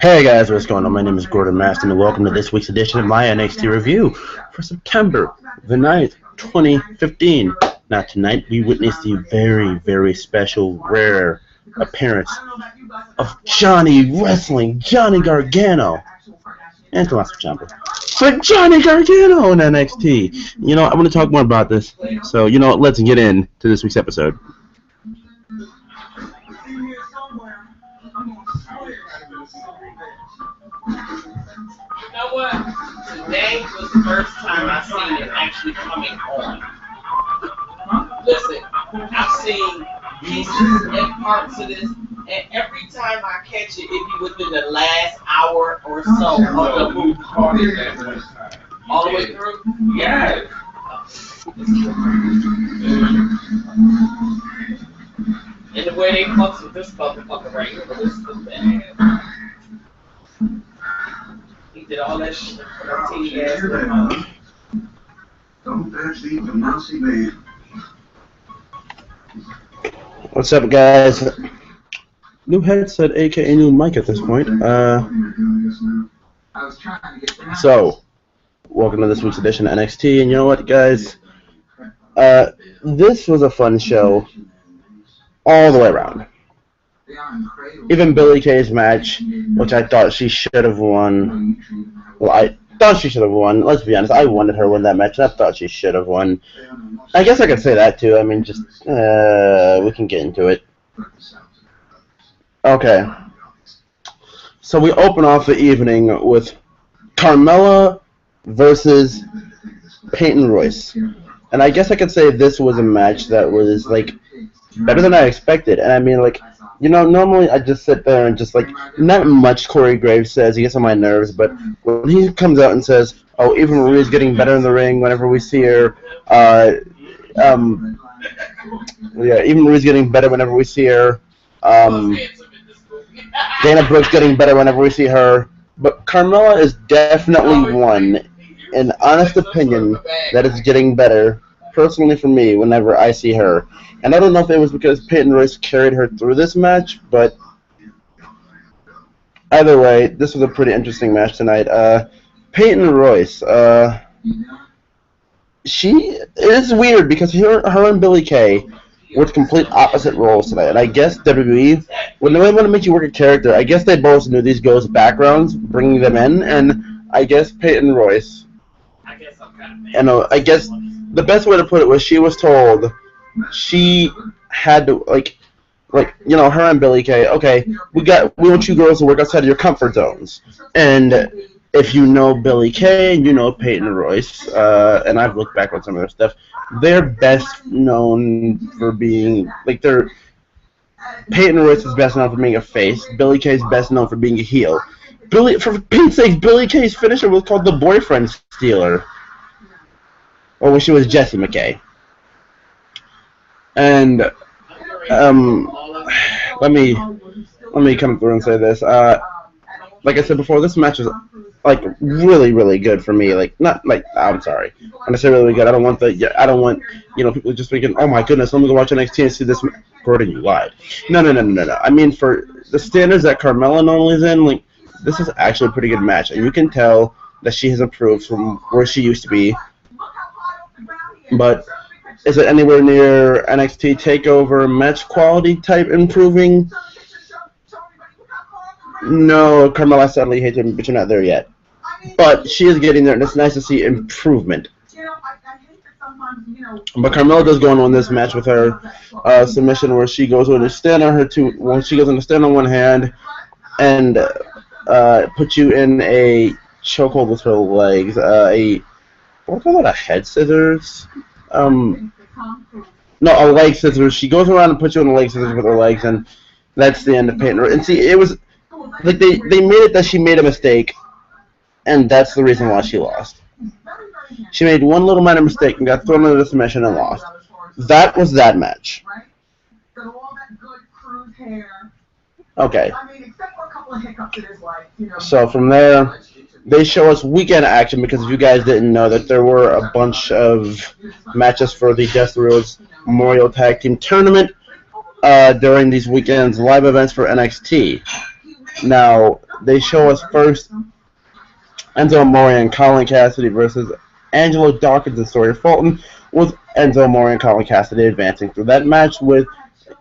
Hey guys, what's going on? My name is Gordon Maston and welcome to this week's edition of my NXT review for September the 9th, 2015. Now tonight we witnessed the very, very special, rare appearance of Johnny Gargano. And Tommaso Ciampa. But Johnny Gargano in NXT. You know, I want to talk more about this. So, you know, let's get into this week's episode. You know what? Today was the first time I've seen it actually coming on. Listen, I've seen pieces and parts of this, and every time I catch it, it be within the last hour or so of the movie. All the way through? Yeah. And the way they fucks with this motherfucker right here, this is the bad. He did all that shit for that teeny ass little. Don't touch the Nazi man. What's up, guys? New headset, aka new mic at this point. So, welcome to this week's edition of NXT. And you know what, guys? This was a fun show all the way around. Even Billie Kay's match, which I thought she should have won. Well, I thought she should have won. Let's be honest, I wanted her to win that match, and I thought she should have won. I guess I could say that too. I mean, just we can get into it. Okay. So we open off the evening with Carmella versus Peyton Royce, and I guess I could say this was a match that was like better than I expected. And I mean, like, you know, normally I just sit there and just, like, not much Corey Graves says. He gets on my nerves, but when he comes out and says, oh, Eva Marie's getting better in the ring whenever we see her, yeah, Eva Marie's getting better whenever we see her, Dana Brooke's getting better whenever we see her, but Carmella is definitely one, in honest opinion, that is getting better, personally for me, whenever I see her. And I don't know if it was because Peyton Royce carried her through this match, but either way, this was a pretty interesting match tonight. Peyton Royce, she is weird because her and Billie Kay worked complete opposite roles tonight. And I guess WWE, when they want to make you work a character, I guess they both knew these girls' backgrounds, bringing them in, and I guess Peyton Royce, I guess the best way to put it was she was told she had to, like, you know, her and Billie Kay, okay, we want you girls to work outside of your comfort zones. And if you know Billie Kay and you know Peyton Royce, and I've looked back on some of their stuff, they're best known for being, like, Peyton Royce is best known for being a face, Billie Kay's best known for being a heel. For Pete's sake, Billie Kay's finisher was called the Boyfriend Stealer. Or when she was Jessie McKay. And let me come through and say this. Like I said before, this match was like really, really good for me. Like, not like, I'm sorry, when I say really good, I don't want you know, people just thinking, oh my goodness, let me go watch NXT and see this. Gordon, you lied. No. I mean, for the standards that Carmella normally is in, like, this is actually a pretty good match, and you can tell that she has improved from where she used to be. But is it anywhere near NXT TakeOver match quality type improving? No, Carmella, I sadly hate you, but you're not there yet. But she is getting there, and it's nice to see improvement. But Carmella does go on this match with her submission where she goes on to stand on one hand and put you in a chokehold with her legs. What call it, a head scissors? No, a leg scissors. She goes around and puts you on the leg scissors with her legs, and that's the end of Peyton. And see, it was like they made it that she made a mistake, and that's the reason why she lost. She made one little minor mistake and got thrown into the submission and lost. That was that match. Okay. So from there, they show us weekend action because if you guys didn't know that there were a bunch of matches for the Death Rows Memorial Tag Team Tournament. during these weekends live events for NXT. Now, they show us first Enzo Amore and Colin Cassidy versus Angelo Dawkins and Sawyer Fulton, with Enzo Amore and Colin Cassidy advancing through that match with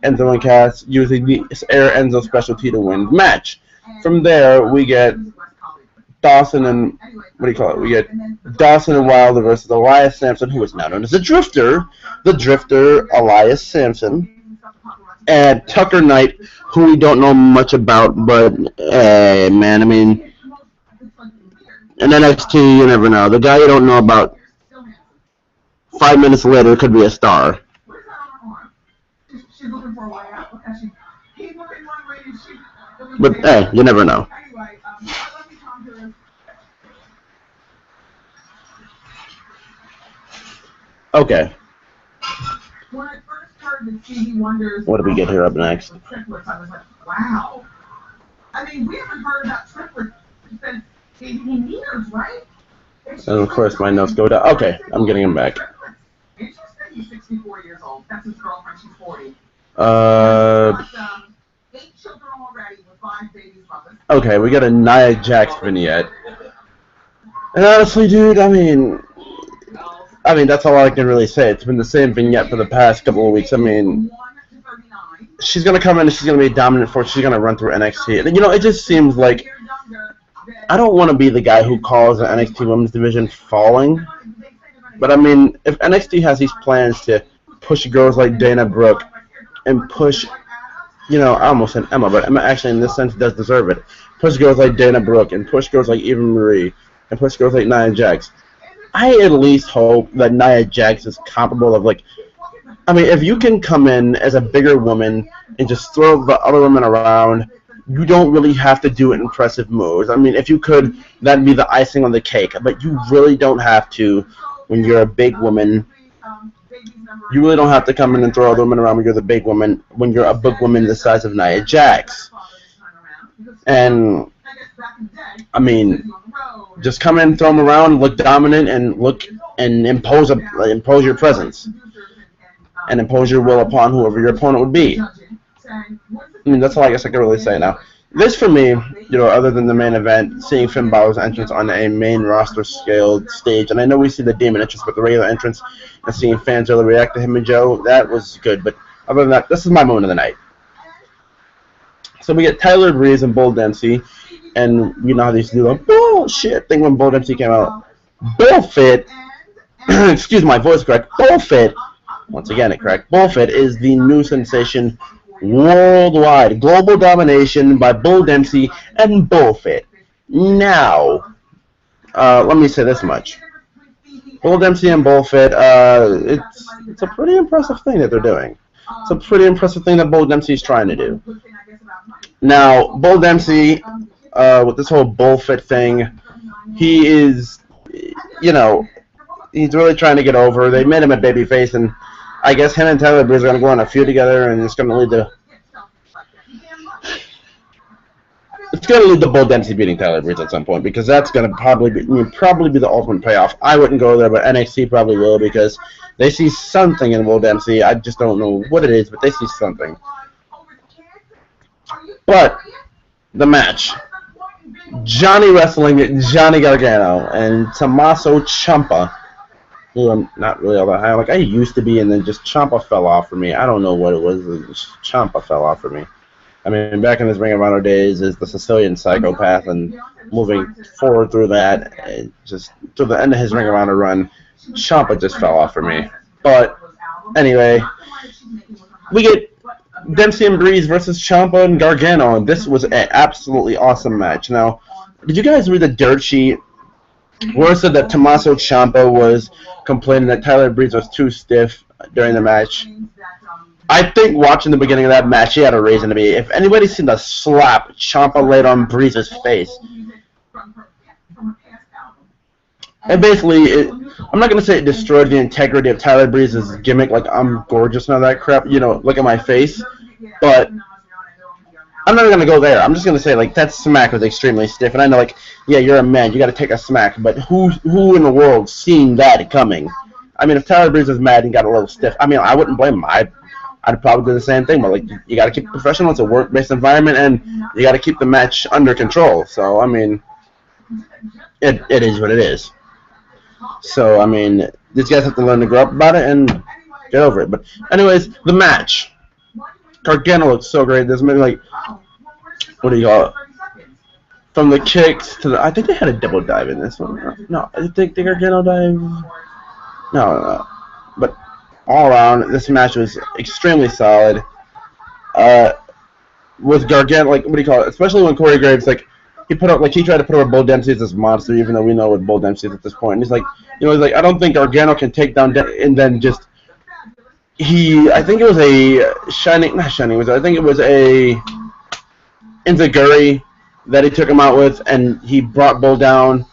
Enzo and Cass using the Air Enzo specialty to win the match. From there, we get Dawson and We get Dawson and Wilder versus Elias Sampson, who is now known as the Drifter Elias Sampson, and Tucker Knight, who we don't know much about, but man, I mean, in NXT, you never know. The guy you don't know about, 5 minutes later, could be a star. But hey, you never know. Okay. What do we get here up next? Wow. I mean, we haven't heard about triplets since 18 years, right? And of course, my notes go down. Okay, I'm getting him back. Interesting. He's 64 years old. That's his girlfriend. She's 40. 8 children already with 5 babies. Okay, we got a Nia Jax vignette. And honestly, dude, I mean, that's all I can really say. It's been the same vignette for the past couple of weeks. I mean, she's going to come in and she's going to be a dominant force. She's going to run through NXT. And, you know, it just seems like I don't want to be the guy who calls the NXT Women's Division falling. But, I mean, if NXT has these plans to push girls like Dana Brooke and push, you know, I almost said Emma, but Emma actually in this sense does deserve it. Push girls like Dana Brooke and push girls like Eva Marie and push girls like Nia Jax. I at least hope that Nia Jax is comparable of, like, I mean, if you can come in as a bigger woman and just throw the other women around, you don't really have to do impressive moves. I mean, if you could, that'd be the icing on the cake. But you really don't have to when you're a big woman. You really don't have to come in and throw other women around when you're the big woman, when you're a big woman the size of Nia Jax. And, I mean, just come in, throw them around, look dominant, and impose your presence. And impose your will upon whoever your opponent would be. I mean, that's all I guess I can really say now. This, for me, you know, other than the main event, seeing Finn Balor's entrance on a main roster-scaled stage, and I know we see the Demon entrance, but the regular entrance, and seeing fans really react to him and Joe, that was good. But other than that, this is my moment of the night. So we get Tyler Breeze and Bull Dempsey, and you know how they used to do the bullshit thing when Bull Dempsey came out. Bullfit, excuse my voice crack, Bullfit, once again it cracked, Bullfit is the new sensation worldwide. Global domination by Bull Dempsey and Bullfit. Now, let me say this much. Bull Dempsey and Bullfit, it's a pretty impressive thing that they're doing. It's a pretty impressive thing that Bull Dempsey's trying to do. Now, Bull Dempsey, with this whole Bullfit thing, he is, you know, he's really trying to get over. They made him a babyface, and I guess him and Tyler Breeze are going to go on a feud together, and it's going to lead to Bull Dempsey beating Tyler Breeze at some point, because that's going to probably be the ultimate payoff. I wouldn't go there, but NXT probably will, because they see something in Bull Dempsey. I just don't know what it is, but they see something. But the match, Johnny Wrestling, Johnny Gargano, and Tommaso Ciampa, who I'm not really all that high. Like, I used to be, and then just Ciampa fell off for me. I don't know what it was. Ciampa fell off for me. I mean, back in his Ring of Honor days, is the Sicilian psychopath, and moving forward through that, just to the end of his Ring of Honor run, Ciampa just fell off for me. But anyway, we get Dempsey and Breeze versus Ciampa and Gargano, and this was an absolutely awesome match. Now, did you guys read the dirt sheet where it said that Tommaso Ciampa was complaining that Tyler Breeze was too stiff during the match? I think watching the beginning of that match, he had a reason to be. If anybody's seen the slap Ciampa laid on Breeze's face, and basically, I'm not going to say it destroyed the integrity of Tyler Breeze's gimmick, like I'm gorgeous and all that crap, you know, look at my face, but I'm not going to go there. I'm just going to say, like, that smack was extremely stiff, and I know, like, yeah, you're a man, you got to take a smack, but who in the world seen that coming? I mean, if Tyler Breeze was mad and got a little stiff, I mean, I wouldn't blame him. I'd probably do the same thing. But like, you got to keep it professional. It's a work-based environment, and you got to keep the match under control. So I mean, it is what it is. So I mean, these guys have to learn to grow up about it and get over it. But anyways, the match. Gargano looks so great. There's maybe like, what do you call it? From the kicks to the, I think they had a double dive in this one. No, I think the Gargano dive. No. But all around, this match was extremely solid. With Gargano, like, what do you call it? Especially when Corey Graves, like, he tried to put over Bull Dempsey as this monster, even though we know what Bull Dempsey is at this point. And he's like, I don't think Gargano can take down, and then just, I think it was a Enziguri that he took him out with, and he brought Bull down.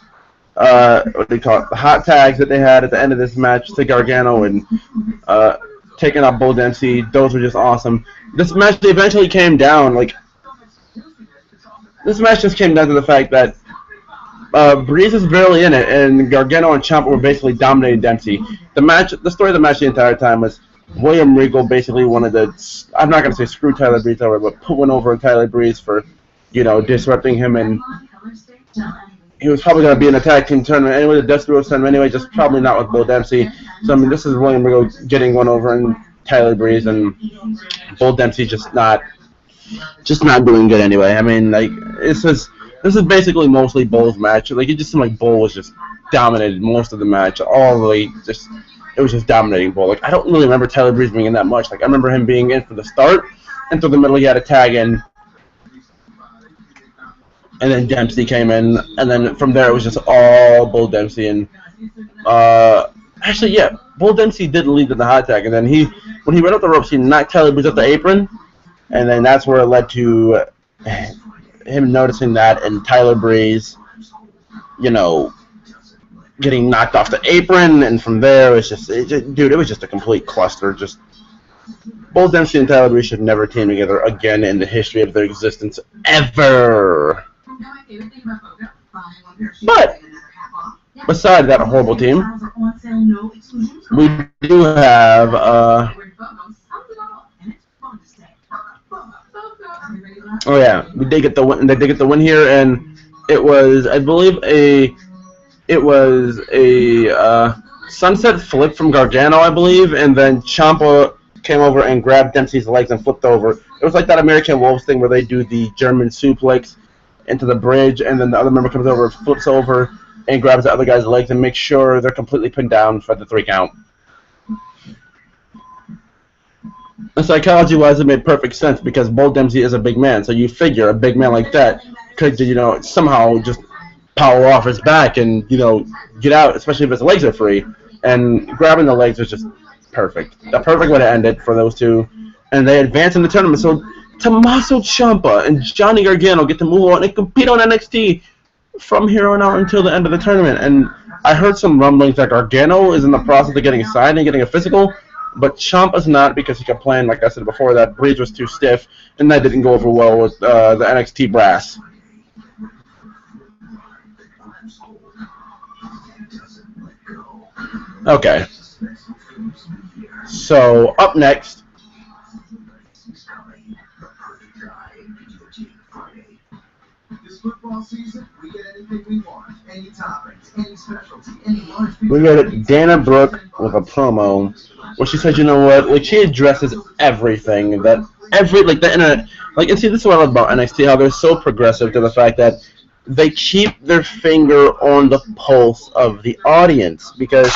What do you call it? The hot tags that they had at the end of this match to Gargano and taking out Bull Dempsey. Those were just awesome. This match eventually came down. This match just came down to the fact that Breeze is barely in it, and Gargano and Ciampa were basically dominating Dempsey. The story of the match the entire time was William Regal basically wanted to, I'm not going to say screw Tyler Breeze over, but put one over Tyler Breeze for, disrupting him, and he was probably going to be in a tag team tournament anyway, the Dusty Rhodes tournament anyway, just probably not with Bull Dempsey. So, I mean, this is William Regal getting one over and Tyler Breeze, and Bull Dempsey just not doing good anyway. I mean, like, this is basically mostly Bull's match. Like, it just seemed like Bull was just dominated most of the match, all the way it was just dominating Bull. Like, I don't really remember Tyler Breeze being in that much. Like, I remember him being in for the start, and through the middle he had a tag in, and then Dempsey came in, and then from there it was just all Bull Dempsey. And actually, yeah, Bull Dempsey did lead to the hot tag, and then when he went up the ropes, he knocked Tyler Breeze up the apron, and then that's where it led to him noticing that, and Tyler Breeze, getting knocked off the apron, and from there it was it was just a complete cluster. Just Bull Dempsey and Tyler Breeze should never team together again in the history of their existence ever. But beside that horrible team, we do have we did get the win. They did get the win here, and it was, I believe, a sunset flip from Gargano, I believe, and then Ciampa came over and grabbed Dempsey's legs and flipped over. It was like that American Wolves thing where they do the German suplex into the bridge, and then the other member comes over, flips over, and grabs the other guy's legs and makes sure they're completely pinned down for the 3 count. And psychology-wise, it made perfect sense because Bull Dempsey is a big man, so you figure a big man like that could, somehow just power off his back and, get out, especially if his legs are free. And grabbing the legs was just perfect. The perfect way to end it for those two. And they advance in the tournament. So Tommaso Ciampa and Johnny Gargano get to move on and compete on NXT from here on out until the end of the tournament. And I heard some rumblings that Gargano is in the process of getting signed and getting a physical, but Ciampa's not, because he complained, like I said before, that Breeze was too stiff, and that didn't go over well with the NXT brass. Okay. So, up next, we got Dana Brooke with a promo where she said, like, she addresses everything that the internet, and see, this is what I love about NXT, how they're so progressive to the fact that they keep their finger on the pulse of the audience. Because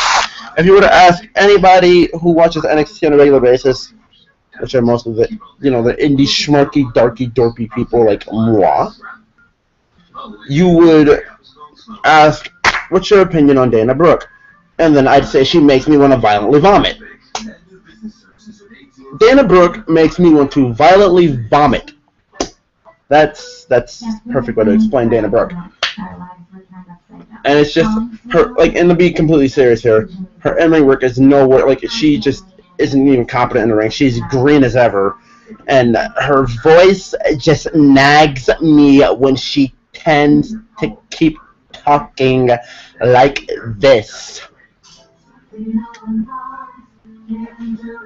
if you were to ask anybody who watches NXT on a regular basis, which are most of the, the indie schmarky, darky, dorpy people like moi, you would ask, what's your opinion on Dana Brooke? And then I'd say she makes me want to violently vomit. Dana Brooke makes me want to violently vomit. That's perfect way to explain Dana Brooke. And it's just her, and to be completely serious here, her in-ring work is nowhere, she just isn't even competent in the ring. She's green as ever, and her voice just nags me when she tends to keep talking like this.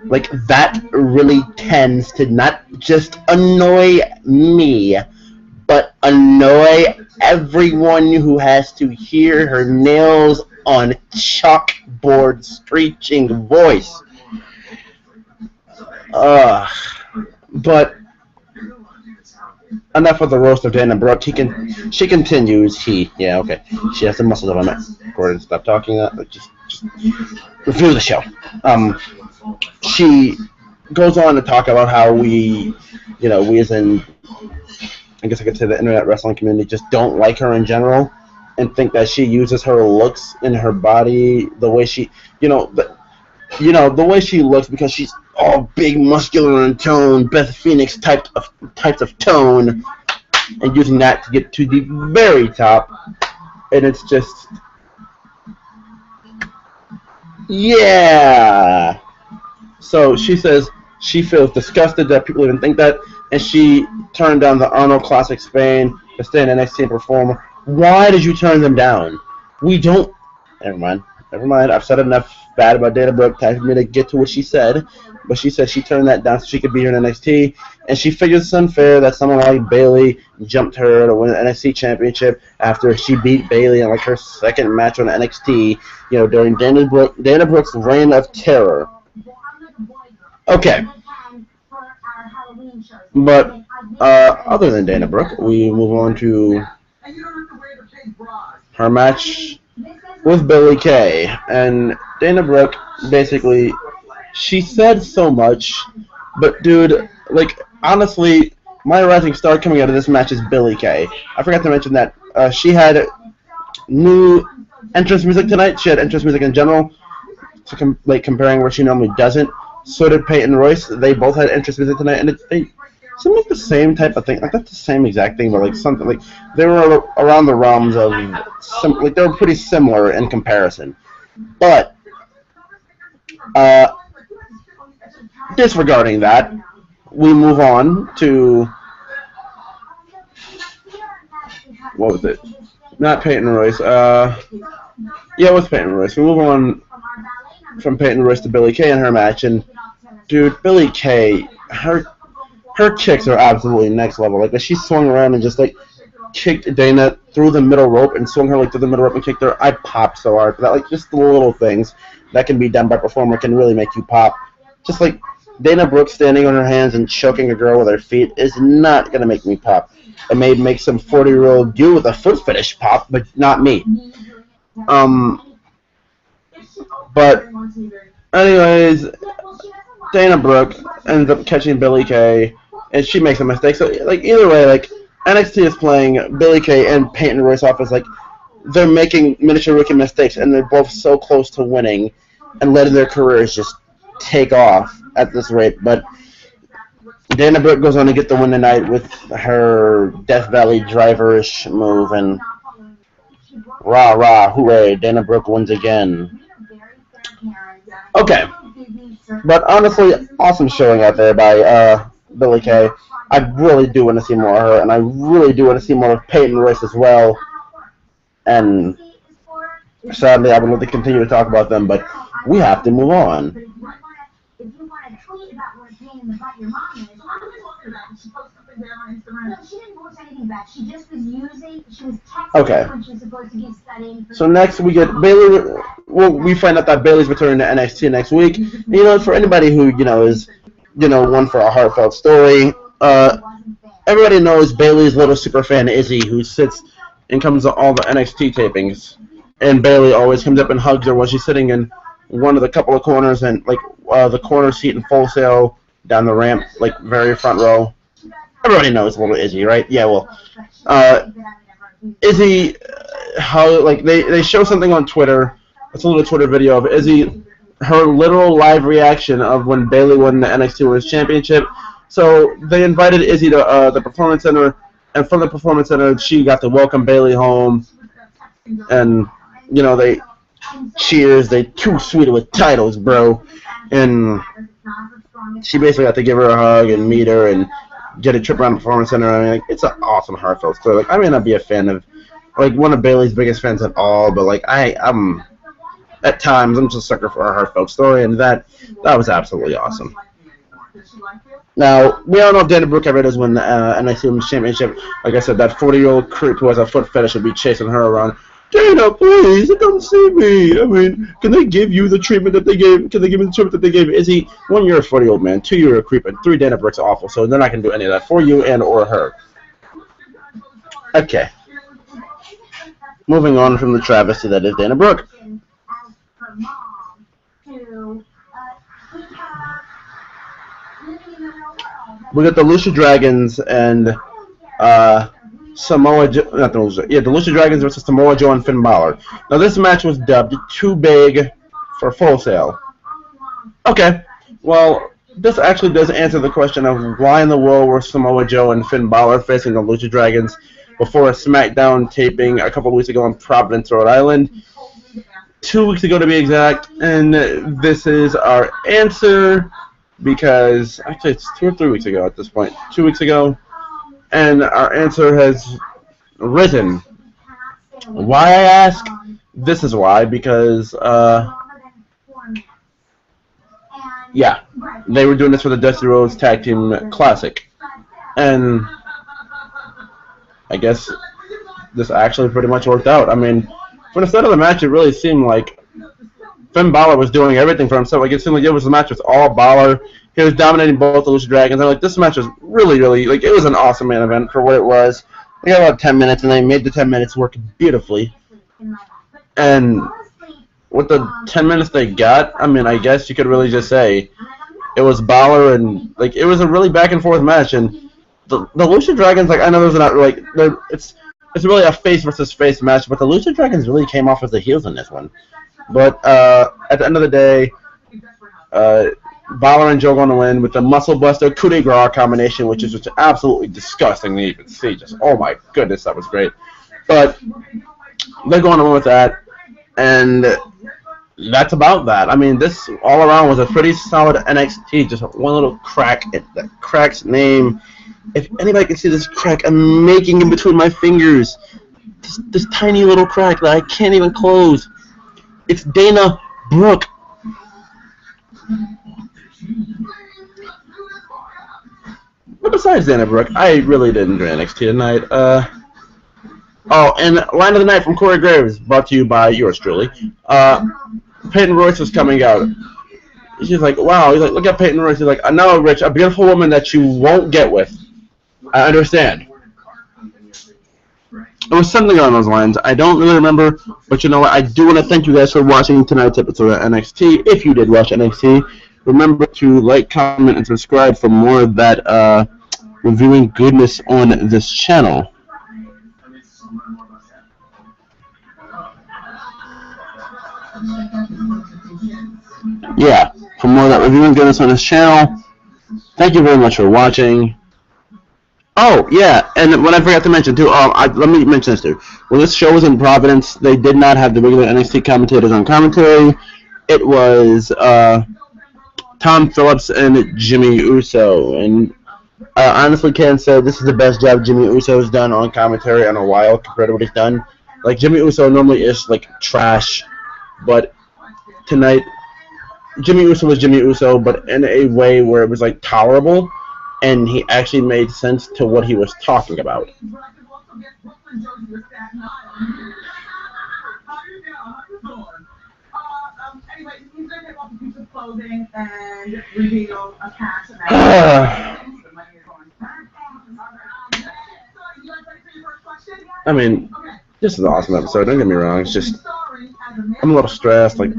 Like, that really tends to not just annoy me, but annoy everyone who has to hear her nails on chalkboard screeching voice. But enough of the roast of Dana Brooke. She continues. She has the muscles of a man. Gordon, stop talking. Just review the show. She goes on to talk about how we as in, I guess I could say the internet wrestling community, just don't like her in general, and think that she uses her looks in her body the way she, the way she looks, because she's all big, muscular in tone, Beth Phoenix types of tone, and using that to get to the very top, and it's just, yeah. So she says she feels disgusted that people even think that, and she turned down the Arnold Classic Spain to stay in NXT and perform. Why did you turn them down? We don't. Never mind. I've said enough bad about Dana Brooke. Time for me to get to what she said. But she said she turned that down so she could be here in NXT, and she figures it's unfair that someone like Bayley jumped her to win the NXT Championship after she beat Bayley in like her second match on NXT. During Dana Brooke's reign of terror. Okay. But other than Dana Brooke, we move on to her match with Billie Kay. And Dana Brooke, basically, she said so much, but dude, like, honestly, my rising star coming out of this match is Billie Kay. I forgot to mention that she had new entrance music tonight. She had entrance music in general, comparing where she normally doesn't. So did Peyton Royce. They both had entrance music tonight, and they seem like the same type of thing. Like, not the same exact thing, but like something like they were around the realms of they were pretty similar in comparison. But disregarding that, we move on to what was it? Not Peyton Royce. It was Peyton Royce. We move on from Peyton Royce to Billie Kay in her match, and dude, Billie Kay, her kicks are absolutely next level. Like, she swung around and just kicked Dana through the middle rope and swung her through the middle rope and kicked her. I popped so hard for that. Just the little things that can be done by a performer can really make you pop. Just like Dana Brooke standing on her hands and choking a girl with her feet is not gonna make me pop. It may make some 40-year-old dude with a foot fetish pop, but not me. But anyways, Dana Brooke ends up catching Billie Kay, and she makes a mistake. So either way, NXT is playing Billie Kay and Peyton Royce off as they're making miniature rookie mistakes, and they're both so close to winning and letting their careers just take off at this rate. But Dana Brooke goes on to get the win tonight with her Death Valley driver-ish move, and rah rah, hooray, Dana Brooke wins again. Okay, but honestly, awesome showing out there by Billie Kay. I really do want to see more of her, and I really do want to see more of Peyton Royce as well. And sadly, I would love to continue to talk about them, but we have to move on. Okay. So next we get Bayley. Well, we find out that Bayley's returning to NXT next week. For anybody who is one for a heartfelt story, everybody knows Bayley's little super fan Izzy, who sits and comes to all the NXT tapings, and Bayley always comes up and hugs her while she's sitting in one of the couple of corners, and the corner seat in Full Sail down the ramp, very front row. Everybody knows little Izzy, right? Yeah, well, Izzy, how they show something on Twitter. It's a little Twitter video of Izzy, her literal live reaction of when Bayley won the NXT Women's Championship. So they invited Izzy to the Performance Center, and from the Performance Center, she got to welcome Bayley home, and they cheers. They too sweet with titles, bro, and she basically got to give her a hug and meet her and get a trip around the Performance Center. I mean, it's an awesome, heartfelt story. I may not be a fan of, one of Bayley's biggest fans at all, but, I'm at times. I'm just a sucker for a heartfelt story, and that was absolutely awesome. Now, we all know Dana Brooke has won the NXT Women's Championship. Like I said, that 40-year-old creep who has a foot fetish would be chasing her around. Dana, please, come see me. I mean, can they give you the treatment that they gave? Can they give me the treatment that they gave Izzy? 1, you're a 40-year-old man. 2, you're a creep. And 3, Dana Brooke's awful. So they're not going to do any of that for you and or her. Okay. Moving on from the travesty that is Dana Brooke. We got the Lucha Dragons and Samoa Joe, not the Lucha, yeah, the Lucha Dragons versus Samoa Joe and Finn Balor. Now this match was dubbed Too Big for Full Sail. Okay, well, this actually does answer the question of why in the world were Samoa Joe and Finn Balor facing the Lucha Dragons before a SmackDown taping a couple of weeks ago in Providence, Rhode Island. 2 weeks ago to be exact, and this is our answer. Because, actually, it's 2 or 3 weeks ago at this point. 2 weeks ago. And our answer has risen. Why, I ask? This is why. Because, yeah. They were doing this for the Dusty Rhodes Tag Team Classic. And I guess this actually pretty much worked out. I mean, from the start of the match, it really seemed like Finn Balor was doing everything for himself. Like, it seemed like it was a match with all Balor. He was dominating both the Lucha Dragons. And like, this match was really, like, it was an awesome main event for what it was. They got about 10 minutes, and they made the 10 minutes work beautifully. And with the 10 minutes they got, I mean, I guess you could really just say it was Balor, and like, it was a really back and forth match. And the Lucha Dragons, like, I know those are not like, it's really a face versus face match, but the Lucha Dragons really came off as the heels in this one. But at the end of the day, Balor and Joe going to win with the Muscle Buster Coup de Grace combination, which is just absolutely disgusting to even see. Just, oh my goodness, that was great. But they're going to win with that, and that's about that. I mean, this all around was a pretty solid NXT. Just one little crack. The crack's name. If anybody can see this crack I'm making in between my fingers, this tiny little crack that I can't even close. It's Dana Brooke. But besides Dana Brooke, I really did enjoy NXT tonight. Oh, and Line of the Night from Corey Graves, brought to you by yours truly. Peyton Royce was coming out. She's like, wow. He's like, look at Peyton Royce. He's like, I know, Rich, a beautiful woman that you won't get with. I understand. It was something along those lines. I don't really remember, but you know what? I do want to thank you guys for watching tonight's episode of NXT. If you did watch NXT, remember to like, comment, and subscribe for more of that reviewing goodness on this channel. Yeah, for more of that reviewing goodness on this channel. Thank you very much for watching. Oh, yeah, and what I forgot to mention, too, let me mention this, too. When this show was in Providence, they did not have the regular NXT commentators on commentary. It was Tom Phillips and Jimmy Uso, and I honestly can say this is the best job Jimmy Uso has done on commentary in a while compared to what he's done. Like, Jimmy Uso normally is, like, trash, but tonight, Jimmy Uso was Jimmy Uso, but in a way where it was, like, tolerable. And he actually made sense to what he was talking about. I mean, this is an awesome episode. Don't get me wrong. It's just, I'm a little stressed. Like,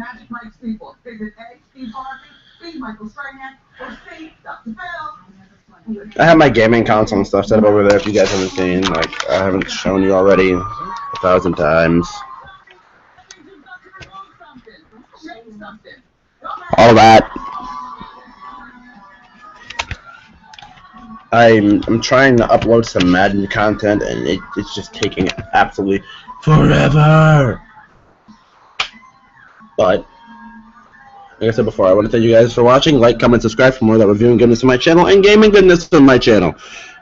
I have my gaming console and stuff set up over there if you guys haven't seen. Like, I haven't shown you already 1,000 times. All that. I'm trying to upload some Madden content, and it's just taking absolutely forever. But like I said before, I want to thank you guys for watching. Like, comment, subscribe for more of that reviewing goodness on my channel and gaming goodness on my channel.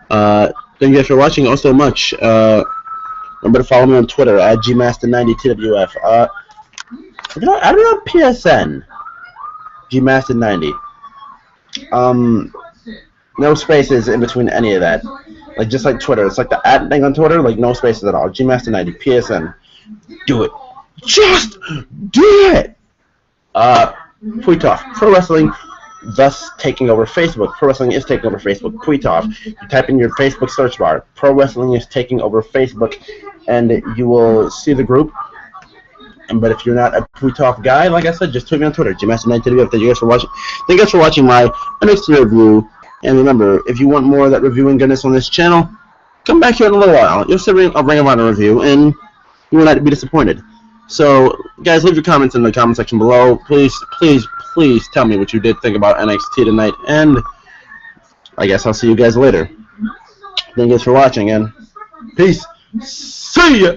Thank you guys for watching oh so much. Remember to follow me on Twitter at gmaster90twf. You know, I don't know PSN. Gmaster 90. No spaces in between any of that. Like just like Twitter, it's like the @ thing on Twitter, like no spaces at all. Gmaster 90. PSN. Do it. Just do it. Tweet off. Pro Wrestling thus taking over Facebook. Pro Wrestling is taking over Facebook. Tweet off. You type in your Facebook search bar. Pro Wrestling is taking over Facebook, and you will see the group. But if you're not a tweet off guy, like I said, just tweet me on Twitter. GMaster9TV. Thank you guys for watching. Thank you guys for watching my NXT review. And remember, if you want more of that reviewing goodness on this channel, come back here in a little while. You'll see a Ring of Honor review, and you will not be disappointed. So, guys, leave your comments in the comment section below. Please, please, please tell me what you did think about NXT tonight. And I guess I'll see you guys later. Thank you guys for watching, and peace. See ya!